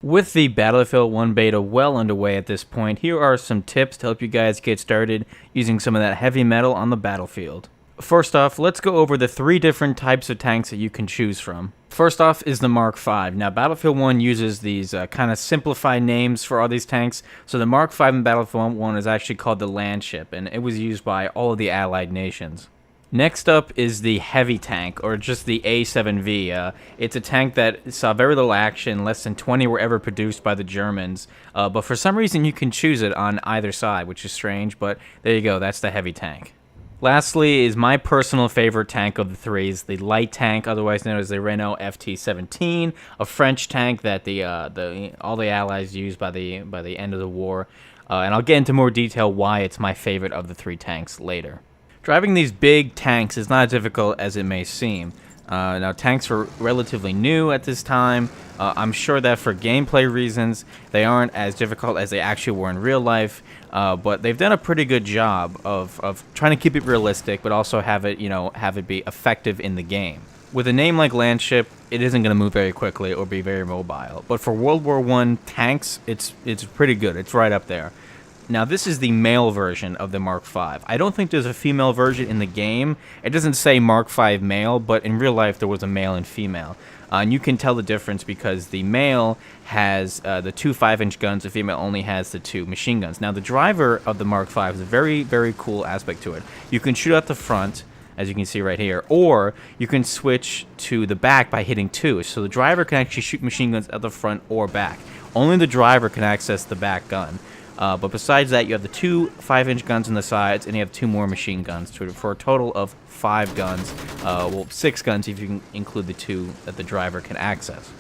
With the Battlefield 1 beta well underway at this point, here are some tips to help you guys get started using some of that heavy metal on the battlefield. First off, let's go over the three different types of tanks that you can choose from. First off is the Mark V. Now, Battlefield 1 uses these kind of simplified names for all these tanks, so the Mark V in Battlefield 1 is actually called the Landship, and it was used by all of the Allied nations. Next up is the heavy tank, or just the A7V. It's a tank that saw very little action, less than 20 were ever produced by the Germans, but for some reason you can choose it on either side, which is strange, but there you go, that's the heavy tank. Lastly is my personal favorite tank of the three, is the light tank, otherwise known as the Renault FT-17, a French tank that all the Allies used by the end of the war, and I'll get into more detail why it's my favorite of the three tanks later. Driving these big tanks is not as difficult as it may seem. Now, tanks are relatively new at this time. I'm sure that for gameplay reasons, they aren't as difficult as they actually were in real life, but they've done a pretty good job of trying to keep it realistic, but also have it be effective in the game. With a name like Landship, it isn't going to move very quickly or be very mobile, but for World War I tanks, it's pretty good. It's right up there. Now, this is the male version of the Mark V. I don't think there's a female version in the game. It doesn't say Mark V male, but in real life there was a male and female. And you can tell the difference because the male has the two 5-inch guns, the female only has the two machine guns. Now, the driver of the Mark V is a very, very cool aspect to it. You can shoot out the front, as you can see right here, or you can switch to the back by hitting 2. So the driver can actually shoot machine guns at the front or back. Only the driver can access the back gun. But besides that, you have the two 5-inch guns on the sides, and you have two more machine guns for a total of 5 guns. Well, 6 guns if you can include the 2 that the driver can access.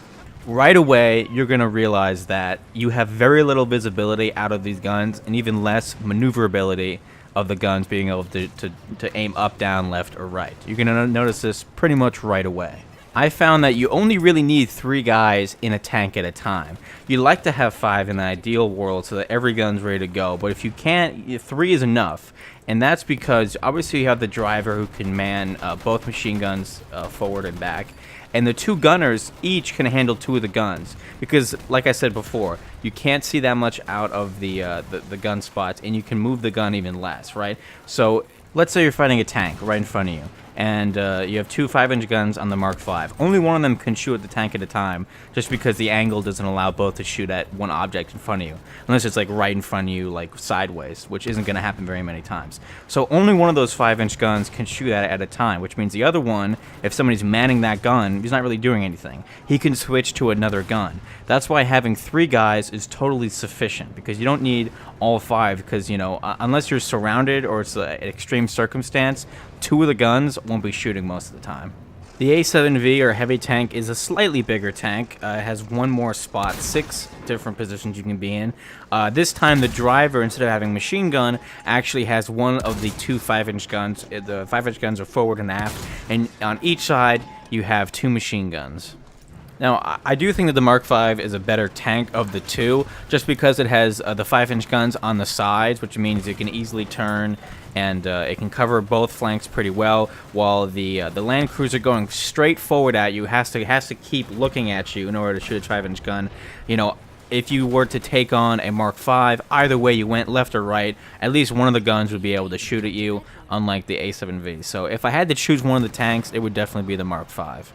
Right away, you're going to realize that you have very little visibility out of these guns, and even less maneuverability of the guns being able to aim up, down, left, or right. You're going to notice this pretty much right away. I found that you only really need 3 guys in a tank at a time. You'd like to have 5 in the ideal world so that every gun's ready to go, but if you can't, 3 is enough. And that's because obviously you have the driver who can man both machine guns forward and back, and the 2 gunners each can handle 2 of the guns. Because, like I said before, you can't see that much out of the gun spots, and you can move the gun even less, right? So let's say you're fighting a tank right in front of you, and you have 2 5-inch guns on the Mark V. Only one of them can shoot at the tank at a time, just because the angle doesn't allow both to shoot at one object in front of you, unless it's like right in front of you, like sideways, which isn't going to happen very many times. So only one of those 5-inch guns can shoot at a time, which means the other one, if somebody's manning that gun, he's not really doing anything. He can switch to another gun. That's why having 3 guys is totally sufficient, because you don't need all 5, because, unless you're surrounded or it's an extreme circumstance, 2 of the guns won't be shooting most of the time. The A7V, or heavy tank, is a slightly bigger tank. It has 1 more spot, 6 different positions you can be in. This time the driver, instead of having machine gun, actually has one of the 2 5-inch guns. The 5-inch guns are forward and aft, and on each side you have 2 machine guns. Now, I do think that the Mark V is a better tank of the 2, just because it has the 5-inch guns on the sides, which means it can easily turn, and it can cover both flanks pretty well, while the Land Cruiser going straight forward at you has to keep looking at you in order to shoot a 5-inch gun. If you were to take on a Mark V, either way you went, left or right, at least one of the guns would be able to shoot at you, unlike the A7V. So if I had to choose one of the tanks, it would definitely be the Mark V.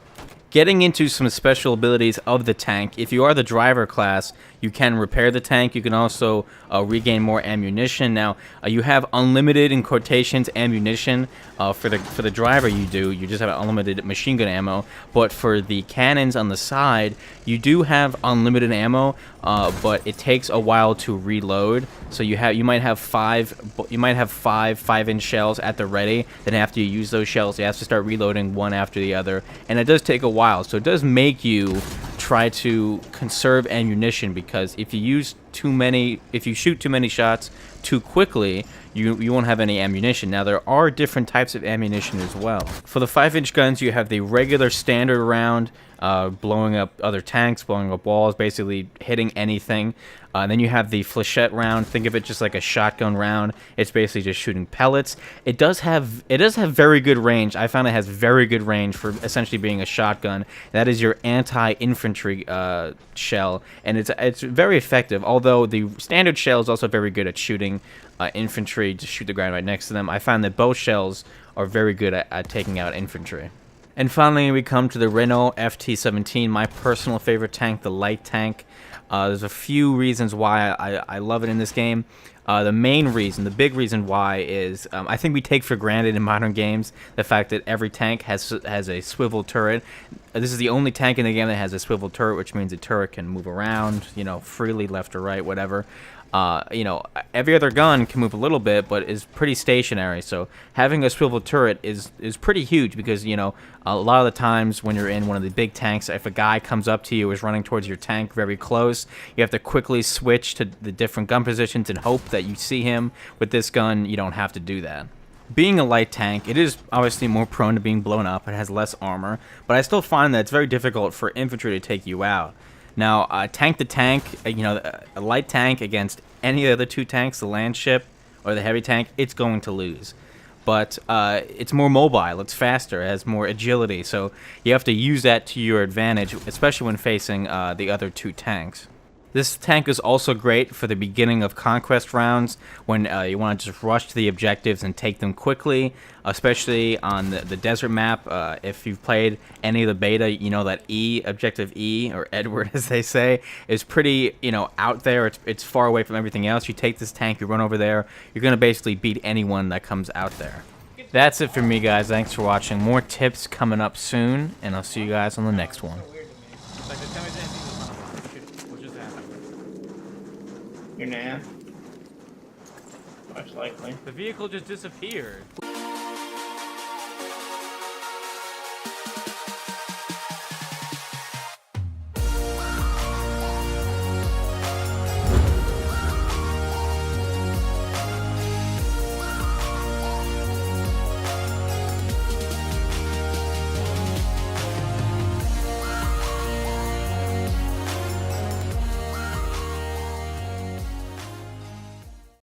Getting into some special abilities of the tank, if you are the driver class, you can repair the tank. You can also regain more ammunition. Now, you have unlimited, in quotations, ammunition. For the driver, you just have unlimited machine gun ammo. But for the cannons on the side, you do have unlimited ammo, but it takes a while to reload. So you might have 5 5-inch shells at the ready. Then after you use those shells, you have to start reloading one after the other, and it does take a while. So it does make you try to conserve ammunition, because if you use too many, if you shoot too many shots too quickly, you won't have any ammunition. Now, there are different types of ammunition as well. For the 5-inch guns, you have the regular standard round, blowing up other tanks, blowing up walls, basically hitting anything. Then you have the flechette round. Think of it just like a shotgun round. It's basically just shooting pellets. It does have very good range. I found it has very good range for essentially being a shotgun. That is your anti-infantry shell, and it's very effective. Although the standard shell is also very good at shooting infantry, to shoot the ground right next to them. I find that both shells are very good at taking out infantry. And finally, we come to the Renault FT17, my personal favorite tank, the light tank. There's a few reasons why I love it in this game. The main reason, the big reason why is I think we take for granted in modern games the fact that every tank has a swivel turret. This is the only tank in the game that has a swivel turret, which means the turret can move around, freely, left or right, whatever. Every other gun can move a little bit, but is pretty stationary. So having a swivel turret is pretty huge because, a lot of the times when you're in one of the big tanks, if a guy comes up to you, is running towards your tank very close, you have to quickly switch to the different gun positions and hope that you see him. With this gun, you don't have to do that. Being a light tank, it is obviously more prone to being blown up. It has less armor, but I still find that it's very difficult for infantry to take you out. Now, tank to tank, a light tank against any of the two tanks, the land ship or the heavy tank, it's going to lose. But it's more mobile, it's faster, it has more agility, so you have to use that to your advantage, especially when facing the other two tanks. This tank is also great for the beginning of conquest rounds when you want to just rush to the objectives and take them quickly, especially on the desert map. If you've played any of the beta, you know that Objective E, or Edward as they say, is pretty, out there. It's far away from everything else. You take this tank, you run over there, you're going to basically beat anyone that comes out there. That's it for me, guys. Thanks for watching. More tips coming up soon, and I'll see you guys on the next one. Your nav? Most likely. The vehicle just disappeared.